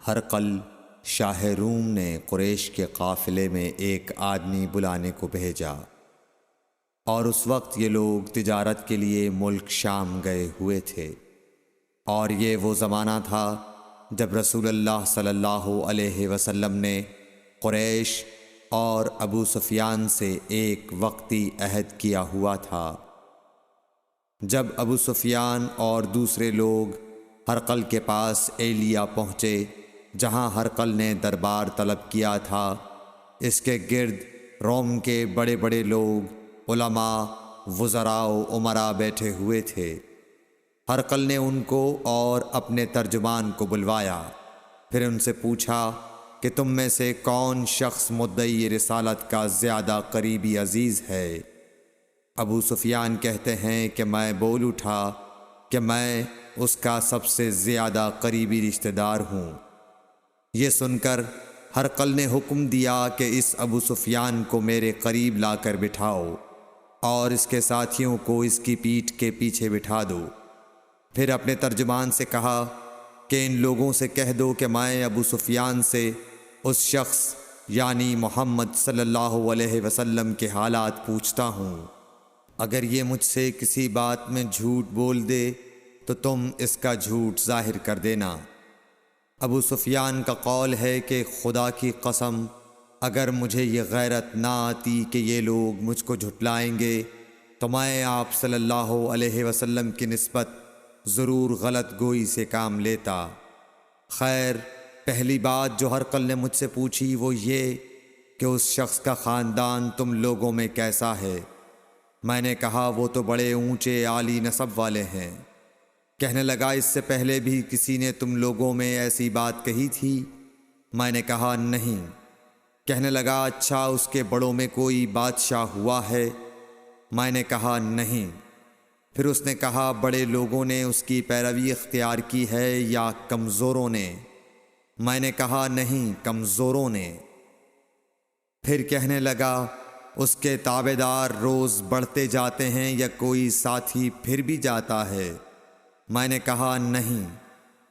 ہرقل شاہ روم نے قریش کے قافلے میں ایک آدمی بلانے کو بھیجا، اور اس وقت یہ لوگ تجارت کے لیے ملک شام گئے ہوئے تھے، اور یہ وہ زمانہ تھا جب رسول اللہ صلی اللہ علیہ وسلم نے قریش اور ابو سفیان سے ایک وقتی عہد کیا ہوا تھا۔ جب ابو سفیان اور دوسرے لوگ ہرقل کے پاس ایلیا پہنچے جہاں ہرقل نے دربار طلب کیا تھا، اس کے گرد روم کے بڑے بڑے لوگ، علماء، وزراء و امراء بیٹھے ہوئے تھے۔ ہرقل نے ان کو اور اپنے ترجمان کو بلوایا، پھر ان سے پوچھا کہ تم میں سے کون شخص مدعی رسالت کا زیادہ قریبی عزیز ہے؟ ابو سفیان کہتے ہیں کہ میں بول اٹھا کہ میں اس کا سب سے زیادہ قریبی رشتہ دار ہوں۔ یہ سن کر ہرقل نے حکم دیا کہ اس ابو سفیان کو میرے قریب لا کر بٹھاؤ اور اس کے ساتھیوں کو اس کی پیٹھ کے پیچھے بٹھا دو۔ پھر اپنے ترجمان سے کہا کہ ان لوگوں سے کہہ دو کہ میں ابو سفیان سے اس شخص یعنی محمد صلی اللہ علیہ وسلم کے حالات پوچھتا ہوں۔ اگر یہ مجھ سے کسی بات میں جھوٹ بول دے تو تم اس کا جھوٹ ظاہر کر دینا۔ ابو سفیان کا قول ہے کہ خدا کی قسم اگر مجھے یہ غیرت نہ آتی کہ یہ لوگ مجھ کو جھٹلائیں گے تو میں آپ صلی اللہ علیہ وسلم کی نسبت ضرور غلط گوئی سے کام لیتا۔ خیر، پہلی بات جو ہرقل نے مجھ سے پوچھی وہ یہ کہ اس شخص کا خاندان تم لوگوں میں کیسا ہے؟ میں نے کہا وہ تو بڑے اونچے عالی نسب والے ہیں۔ کہنے لگا اس سے پہلے بھی کسی نے تم لوگوں میں ایسی بات کہی تھی؟ میں نے کہا نہیں۔ کہنے لگا اچھا اس کے بڑوں میں کوئی بادشاہ ہوا ہے؟ میں نے کہا نہیں۔ پھر اس نے کہا بڑے لوگوں نے اس کی پیروی اختیار کی ہے یا کمزوروں نے؟ میں نے کہا نہیں، کمزوروں نے۔ پھر کہنے لگا اس کے تابعدار روز بڑھتے جاتے ہیں یا کوئی ساتھی پھر بھی جاتا ہے؟ میں نے کہا نہیں۔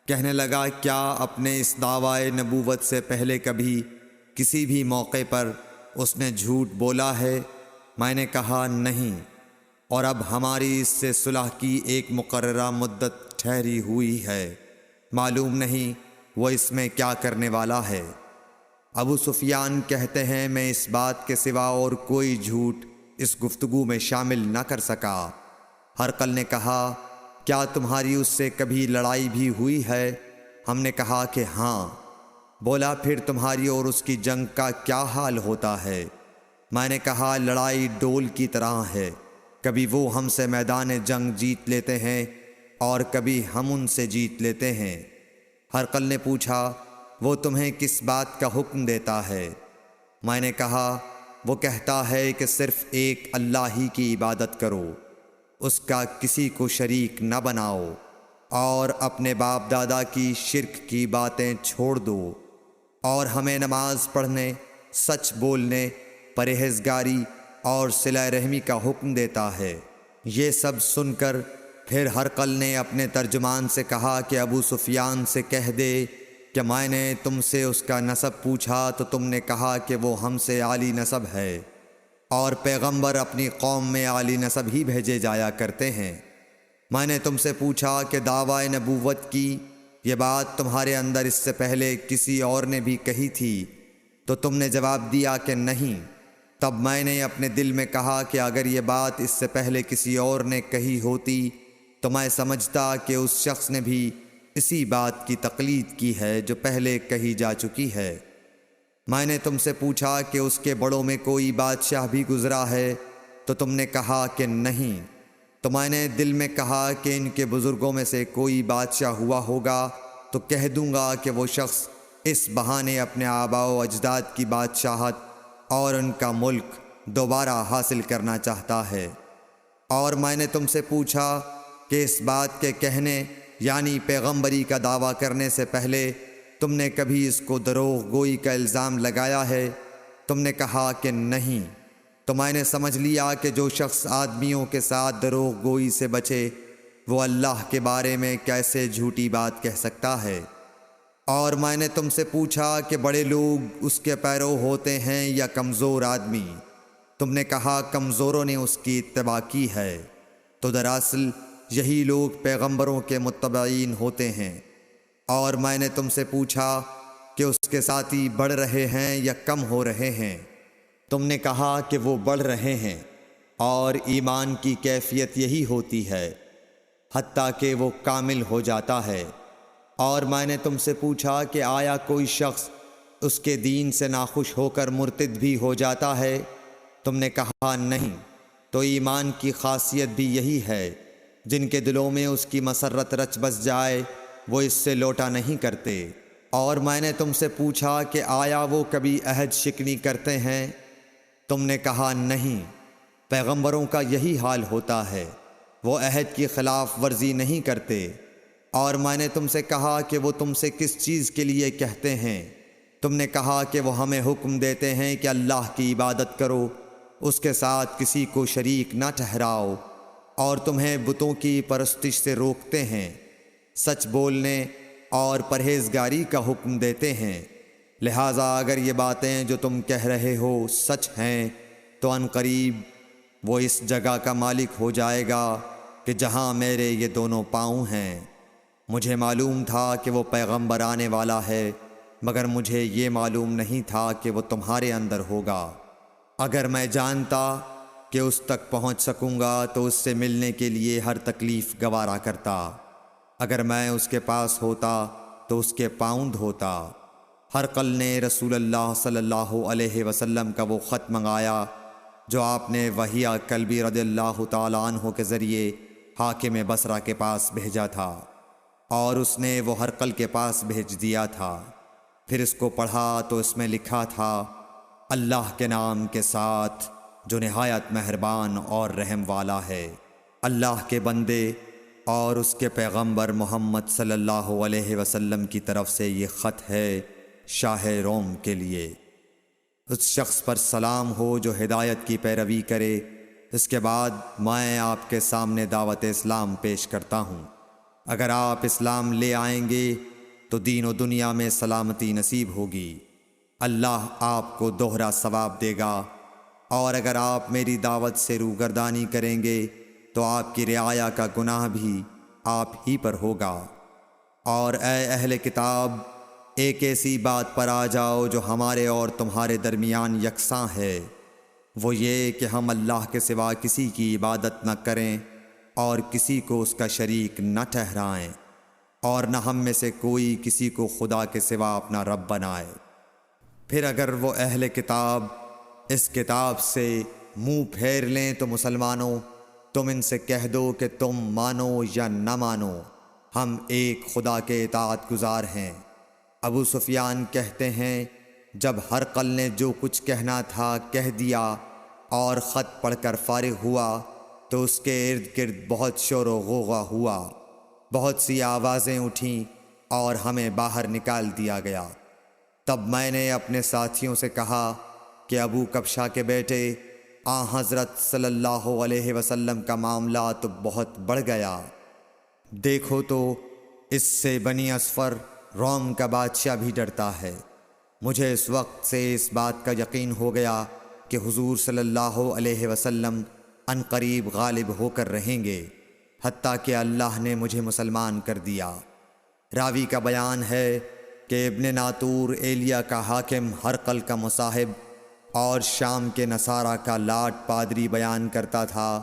کہنے لگا کیا اپنے اس دعوی نبوت سے پہلے کبھی کسی بھی موقع پر اس نے جھوٹ بولا ہے؟ میں نے کہا نہیں، اور اب ہماری اس سے صلح کی ایک مقررہ مدت ٹھہری ہوئی ہے، معلوم نہیں وہ اس میں کیا کرنے والا ہے۔ ابو سفیان کہتے ہیں میں اس بات کے سوا اور کوئی جھوٹ اس گفتگو میں شامل نہ کر سکا۔ ہرقل نے کہا کیا تمہاری اس سے کبھی لڑائی بھی ہوئی ہے؟ ہم نے کہا کہ ہاں۔ بولا پھر تمہاری اور اس کی جنگ کا کیا حال ہوتا ہے؟ میں نے کہا لڑائی ڈول کی طرح ہے، کبھی وہ ہم سے میدان جنگ جیت لیتے ہیں اور کبھی ہم ان سے جیت لیتے ہیں۔ ہرقل نے پوچھا وہ تمہیں کس بات کا حکم دیتا ہے؟ میں نے کہا وہ کہتا ہے کہ صرف ایک اللہ ہی کی عبادت کرو، اس کا کسی کو شریک نہ بناؤ، اور اپنے باپ دادا کی شرک کی باتیں چھوڑ دو، اور ہمیں نماز پڑھنے، سچ بولنے، پرہیزگاری اور صلہ رحمی کا حکم دیتا ہے۔ یہ سب سن کر پھر ہرقل نے اپنے ترجمان سے کہا کہ ابو سفیان سے کہہ دے کہ میں نے تم سے اس کا نسب پوچھا تو تم نے کہا کہ وہ ہم سے عالی نسب ہے، اور پیغمبر اپنی قوم میں عالی نسب ہی بھیجے جایا کرتے ہیں۔ میں نے تم سے پوچھا کہ دعوی نبوت کی یہ بات تمہارے اندر اس سے پہلے کسی اور نے بھی کہی تھی؟ تو تم نے جواب دیا کہ نہیں۔ تب میں نے اپنے دل میں کہا کہ اگر یہ بات اس سے پہلے کسی اور نے کہی ہوتی تو میں سمجھتا کہ اس شخص نے بھی اسی بات کی تقلید کی ہے جو پہلے کہی جا چکی ہے۔ میں نے تم سے پوچھا کہ اس کے بڑوں میں کوئی بادشاہ بھی گزرا ہے؟ تو تم نے کہا کہ نہیں۔ تو میں نے دل میں کہا کہ ان کے بزرگوں میں سے کوئی بادشاہ ہوا ہوگا تو کہہ دوں گا کہ وہ شخص اس بہانے اپنے آباء و اجداد کی بادشاہت اور ان کا ملک دوبارہ حاصل کرنا چاہتا ہے۔ اور میں نے تم سے پوچھا کہ اس بات کے کہنے یعنی پیغمبری کا دعویٰ کرنے سے پہلے تم نے کبھی اس کو دروغ گوئی کا الزام لگایا ہے؟ تم نے کہا کہ نہیں۔ تو میں نے سمجھ لیا کہ جو شخص آدمیوں کے ساتھ دروغ گوئی سے بچے وہ اللہ کے بارے میں کیسے جھوٹی بات کہہ سکتا ہے۔ اور میں نے تم سے پوچھا کہ بڑے لوگ اس کے پیرو ہوتے ہیں یا کمزور آدمی؟ تم نے کہا کمزوروں نے اس کی اتباع کی ہے۔ تو دراصل یہی لوگ پیغمبروں کے متبعین ہوتے ہیں۔ اور میں نے تم سے پوچھا کہ اس کے ساتھی بڑھ رہے ہیں یا کم ہو رہے ہیں؟ تم نے کہا کہ وہ بڑھ رہے ہیں، اور ایمان کی کیفیت یہی ہوتی ہے حتیٰ کہ وہ کامل ہو جاتا ہے۔ اور میں نے تم سے پوچھا کہ آیا کوئی شخص اس کے دین سے ناخوش ہو کر مرتد بھی ہو جاتا ہے؟ تم نے کہا نہیں۔ تو ایمان کی خاصیت بھی یہی ہے، جن کے دلوں میں اس کی مسرت رچ بس جائے وہ اس سے لوٹا نہیں کرتے۔ اور میں نے تم سے پوچھا کہ آیا وہ کبھی عہد شکنی کرتے ہیں؟ تم نے کہا نہیں۔ پیغمبروں کا یہی حال ہوتا ہے، وہ عہد کی خلاف ورزی نہیں کرتے۔ اور میں نے تم سے کہا کہ وہ تم سے کس چیز کے لیے کہتے ہیں؟ تم نے کہا کہ وہ ہمیں حکم دیتے ہیں کہ اللہ کی عبادت کرو، اس کے ساتھ کسی کو شریک نہ ٹھہراؤ، اور تمہیں بتوں کی پرستش سے روکتے ہیں، سچ بولنے اور پرہیزگاری کا حکم دیتے ہیں۔ لہٰذا اگر یہ باتیں جو تم کہہ رہے ہو سچ ہیں تو ان قریب وہ اس جگہ کا مالک ہو جائے گا کہ جہاں میرے یہ دونوں پاؤں ہیں۔ مجھے معلوم تھا کہ وہ پیغمبر آنے والا ہے، مگر مجھے یہ معلوم نہیں تھا کہ وہ تمہارے اندر ہوگا۔ اگر میں جانتا کہ اس تک پہنچ سکوں گا تو اس سے ملنے کے لیے ہر تکلیف گوارا کرتا۔ اگر میں اس کے پاس ہوتا تو اس کے پاؤں دھوتا۔ ہرقل نے رسول اللہ صلی اللہ علیہ وسلم کا وہ خط منگایا جو آپ نے وحیہ کلبی رضی اللہ تعالیٰ عنہ کے ذریعے حاکم بصرہ کے پاس بھیجا تھا، اور اس نے وہ ہرقل کے پاس بھیج دیا تھا۔ پھر اس کو پڑھا تو اس میں لکھا تھا، اللہ کے نام کے ساتھ جو نہایت مہربان اور رحم والا ہے۔ اللہ کے بندے اور اس کے پیغمبر محمد صلی اللہ علیہ وسلم کی طرف سے یہ خط ہے شاہ روم کے لیے۔ اس شخص پر سلام ہو جو ہدایت کی پیروی کرے۔ اس کے بعد میں آپ کے سامنے دعوت اسلام پیش کرتا ہوں۔ اگر آپ اسلام لے آئیں گے تو دین و دنیا میں سلامتی نصیب ہوگی، اللہ آپ کو دوہرا ثواب دے گا۔ اور اگر آپ میری دعوت سے روگردانی کریں گے تو آپ کی رعایا کا گناہ بھی آپ ہی پر ہوگا۔ اور اے اہل کتاب، ایک ایسی بات پر آ جاؤ جو ہمارے اور تمہارے درمیان یکساں ہے، وہ یہ کہ ہم اللہ کے سوا کسی کی عبادت نہ کریں اور کسی کو اس کا شریک نہ ٹھہرائیں، اور نہ ہم میں سے کوئی کسی کو خدا کے سوا اپنا رب بنائے۔ پھر اگر وہ اہل کتاب اس کتاب سے منہ پھیر لیں تو مسلمانوں، تم ان سے کہہ دو کہ تم مانو یا نہ مانو، ہم ایک خدا کے اطاعت گزار ہیں۔ ابو سفیان کہتے ہیں، جب ہرقل نے جو کچھ کہنا تھا کہہ دیا اور خط پڑھ کر فارغ ہوا تو اس کے ارد گرد بہت شور و غوغا ہوا، بہت سی آوازیں اٹھیں اور ہمیں باہر نکال دیا گیا۔ تب میں نے اپنے ساتھیوں سے کہا کہ ابو کبشہ کے بیٹے حضرت صلی اللہ علیہ وسلم کا معاملہ تو بہت بڑھ گیا۔ دیکھو تو اس سے بنی اصفر روم کا بادشاہ بھی ڈرتا ہے۔ مجھے اس وقت سے اس بات کا یقین ہو گیا کہ حضور صلی اللہ علیہ وسلم ان قریب غالب ہو کر رہیں گے، حتیٰ کہ اللہ نے مجھے مسلمان کر دیا۔ راوی کا بیان ہے کہ ابن ناطور ایلیا کا حاکم ہرقل کا مصاحب اور شام کے نصارہ کا لاٹ پادری بیان کرتا تھا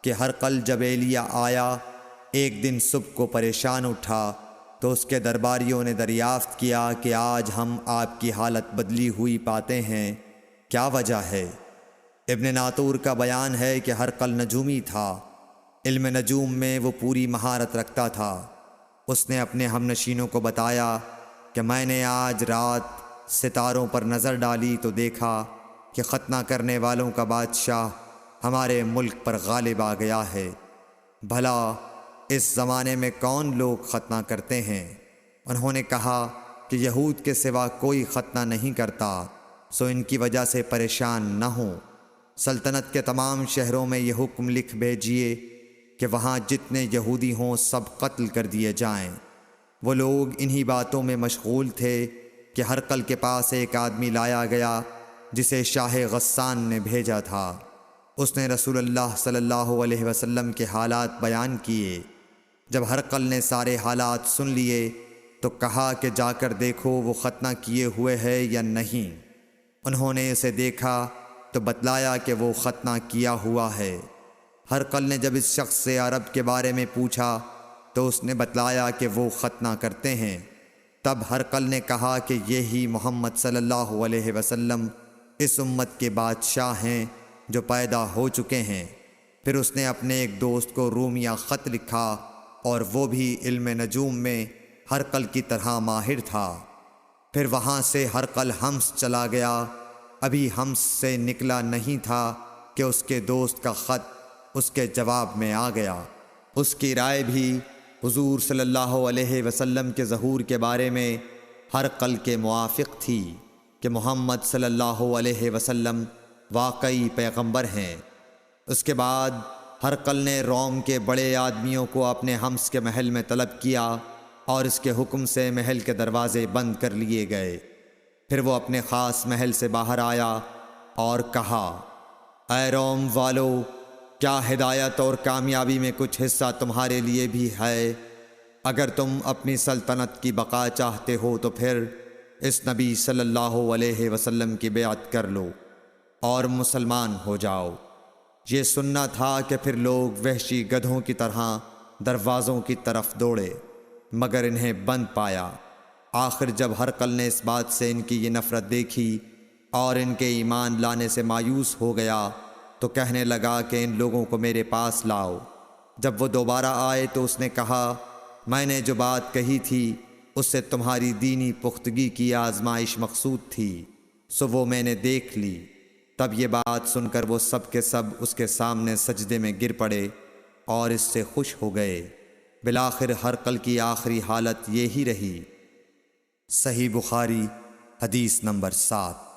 کہ ہرقل جب ایلیا آیا ایک دن صبح کو پریشان اٹھا تو اس کے درباریوں نے دریافت کیا کہ آج ہم آپ کی حالت بدلی ہوئی پاتے ہیں، کیا وجہ ہے؟ ابن ناطور کا بیان ہے کہ ہرقل نجومی تھا، علم نجوم میں وہ پوری مہارت رکھتا تھا۔ اس نے اپنے ہم نشینوں کو بتایا کہ میں نے آج رات ستاروں پر نظر ڈالی تو دیکھا کہ ختنہ کرنے والوں کا بادشاہ ہمارے ملک پر غالب آ گیا ہے۔ بھلا اس زمانے میں کون لوگ ختنہ کرتے ہیں؟ انہوں نے کہا کہ یہود کے سوا کوئی ختنہ نہیں کرتا، سو ان کی وجہ سے پریشان نہ ہوں۔ سلطنت کے تمام شہروں میں یہ حکم لکھ بھیجیے کہ وہاں جتنے یہودی ہوں سب قتل کر دیے جائیں۔ وہ لوگ انہی باتوں میں مشغول تھے کہ ہرقل کے پاس ایک آدمی لایا گیا جسے شاہ غسان نے بھیجا تھا۔ اس نے رسول اللہ صلی اللہ علیہ وسلم کے حالات بیان کیے۔ جب ہرقل نے سارے حالات سن لیے تو کہا کہ جا کر دیکھو وہ ختنہ کیے ہوئے ہے یا نہیں۔ انہوں نے اسے دیکھا تو بتلایا کہ وہ ختنہ کیا ہوا ہے۔ ہرقل نے جب اس شخص سے عرب کے بارے میں پوچھا تو اس نے بتلایا کہ وہ ختنہ کرتے ہیں۔ تب ہرقل نے کہا کہ یہی محمد صلی اللہ علیہ وسلم اس امت کے بادشاہ ہیں جو پیدا ہو چکے ہیں۔ پھر اس نے اپنے ایک دوست کو رومیہ خط لکھا اور وہ بھی علم نجوم میں ہرقل کی طرح ماہر تھا۔ پھر وہاں سے ہرقل حمص چلا گیا۔ ابھی حمص سے نکلا نہیں تھا کہ اس کے دوست کا خط اس کے جواب میں آ گیا۔ اس کی رائے بھی حضور صلی اللہ علیہ وسلم کے ظہور کے بارے میں ہرقل کے موافق تھی کہ محمد صلی اللہ علیہ وسلم واقعی پیغمبر ہیں۔ اس کے بعد ہرقل نے روم کے بڑے آدمیوں کو اپنے حمص کے محل میں طلب کیا اور اس کے حکم سے محل کے دروازے بند کر لیے گئے۔ پھر وہ اپنے خاص محل سے باہر آیا اور کہا، اے روم والو، کیا ہدایت اور کامیابی میں کچھ حصہ تمہارے لیے بھی ہے؟ اگر تم اپنی سلطنت کی بقا چاہتے ہو تو پھر اس نبی صلی اللہ علیہ وسلم کی بیعت کر لو اور مسلمان ہو جاؤ۔ یہ سننا تھا کہ پھر لوگ وحشی گدھوں کی طرح دروازوں کی طرف دوڑے، مگر انہیں بند پایا۔ آخر جب ہرقل نے اس بات سے ان کی یہ نفرت دیکھی اور ان کے ایمان لانے سے مایوس ہو گیا تو کہنے لگا کہ ان لوگوں کو میرے پاس لاؤ۔ جب وہ دوبارہ آئے تو اس نے کہا، میں نے جو بات کہی تھی اس سے تمہاری دینی پختگی کی آزمائش مقصود تھی، سو وہ میں نے دیکھ لی۔ تب یہ بات سن کر وہ سب کے سب اس کے سامنے سجدے میں گر پڑے اور اس سے خوش ہو گئے۔ بالآخر ہرقل کی آخری حالت یہی رہی۔ صحیح بخاری حدیث نمبر 7۔